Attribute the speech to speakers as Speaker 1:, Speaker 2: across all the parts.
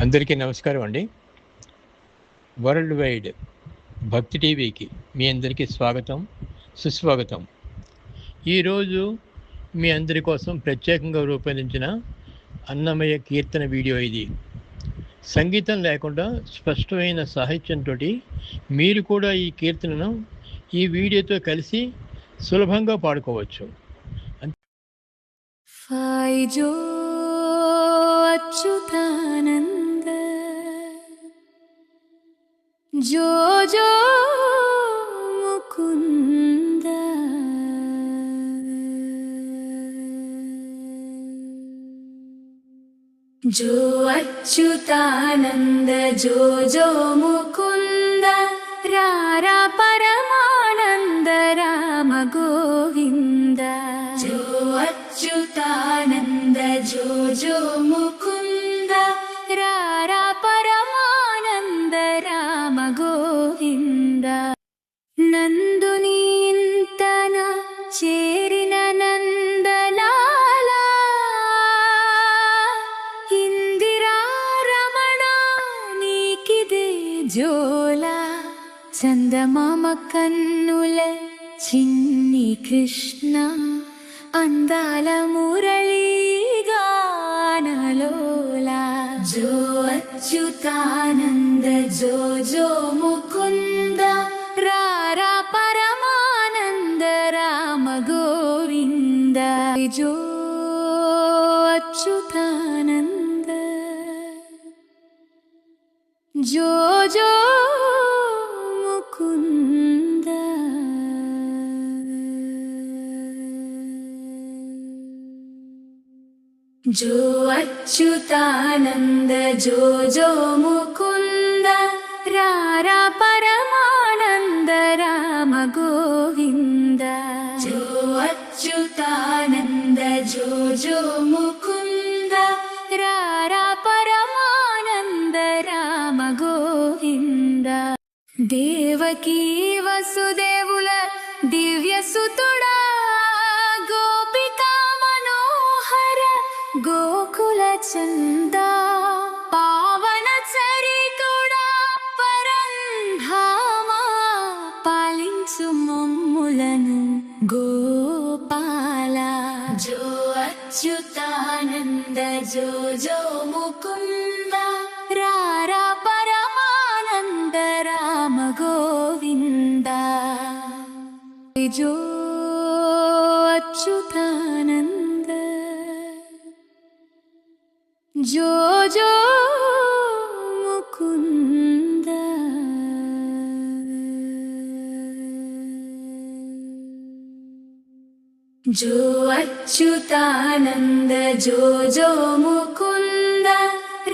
Speaker 1: అందరికీ నమస్కారం అండి. వరల్డ్ వైడ్ భక్తి టీవీకి మీ అందరికీ స్వాగతం, సుస్వాగతం. ఈరోజు మీ అందరి కోసం ప్రత్యేకంగా రూపొందించిన అన్నమయ్య కీర్తన వీడియో ఇది. సంగీతం లేకుండా స్పష్టమైన సాహిత్యంతో మీరు కూడా ఈ కీర్తనను ఈ వీడియోతో కలిసి సులభంగా పాడుకోవచ్చు.
Speaker 2: ఫైజో అచ్యుతానంద జో జో ముకుంద జో అచ్యుతానంద జో జో ముకుంద రారా పరమానంద రామ గోవింద జో అచ్యుతానంద జో జో ముకుంద రారా పరమానంద రామ గోవింద నందుని ఇంతన చేరిన నందలాల ఇందిరా రమణ నీకిదే జోలా చందమామ కన్నుల చిన్ని కృష్ణ అందాల మురళీ గానలోలా జో అచ్యుతానంద జో జో ముకుంద రారా పరమానంద రామ గోవింద జో అచ్యుతానంద జో జో ముకుంద జో అచ్యుతానంద జో జో ముకుంద రారా పరమానంద రామ గోవింద జో అచ్యుతానంద జో జో ముకుంద రారా పరమానంద రామ గోవింద దేవకీ వసుదేవుల దివ్య సుతుడా గోకుల చంద పావన చరితుడా పరంధామా పాలించు మమ్ములను గోపాల జో అచ్యుతానంద జో జో ముకుంద రారా పరమానంద రామ గోవింద జో అచ్యుతానంద జో జో ముకుంద జో అచ్యుతానంద జో జో ముకుంద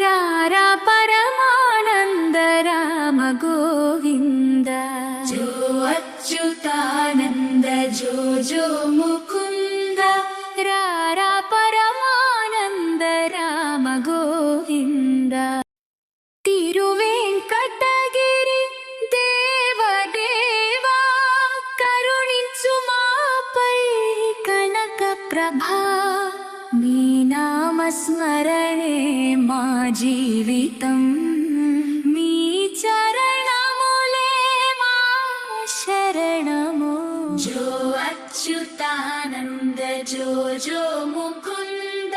Speaker 2: రారా పరమానంద రామ గోవింద జో అచ్యుతానంద జో జో ముకుంద రారా పరమానంద రామ గోవింద తిరువేంకటగిరి దేవదేవా కరుణించు మాపై కనక ప్రభా నీ నామస్మరణే మా జీవితం మీ చరణములే మా శరణము జో అచ్యుతానంద జో జో ముకుంద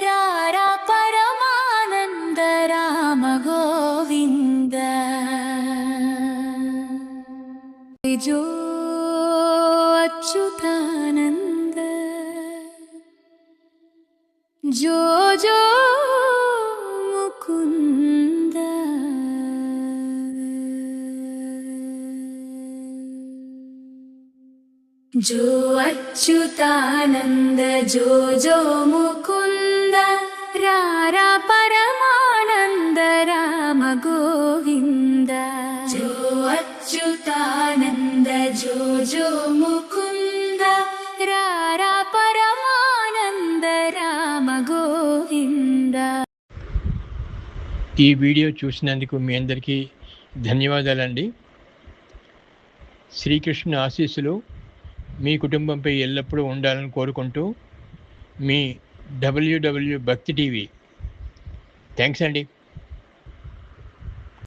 Speaker 2: రారా పరమానంద రామ గోవింద జో అచ్యుతానంద జో జో ముకుంద జో అచ్యుతానంద జో జో ముకుంద రారా పరమానంద రామ గోవింద జో అచ్యుతానంద జో జో ముకుంద రారా పరమానంద రామ గోవింద.
Speaker 1: ఈ వీడియో చూసినందుకు మీ అందరికీ ధన్యవాదాలండి. శ్రీకృష్ణుని ఆశీస్సులు మీ కుటుంబంపై ఎల్లప్పుడూ ఉండాలని కోరుకుంటూ మీ WW భక్తి టీవీ. థ్యాంక్స్ అండి.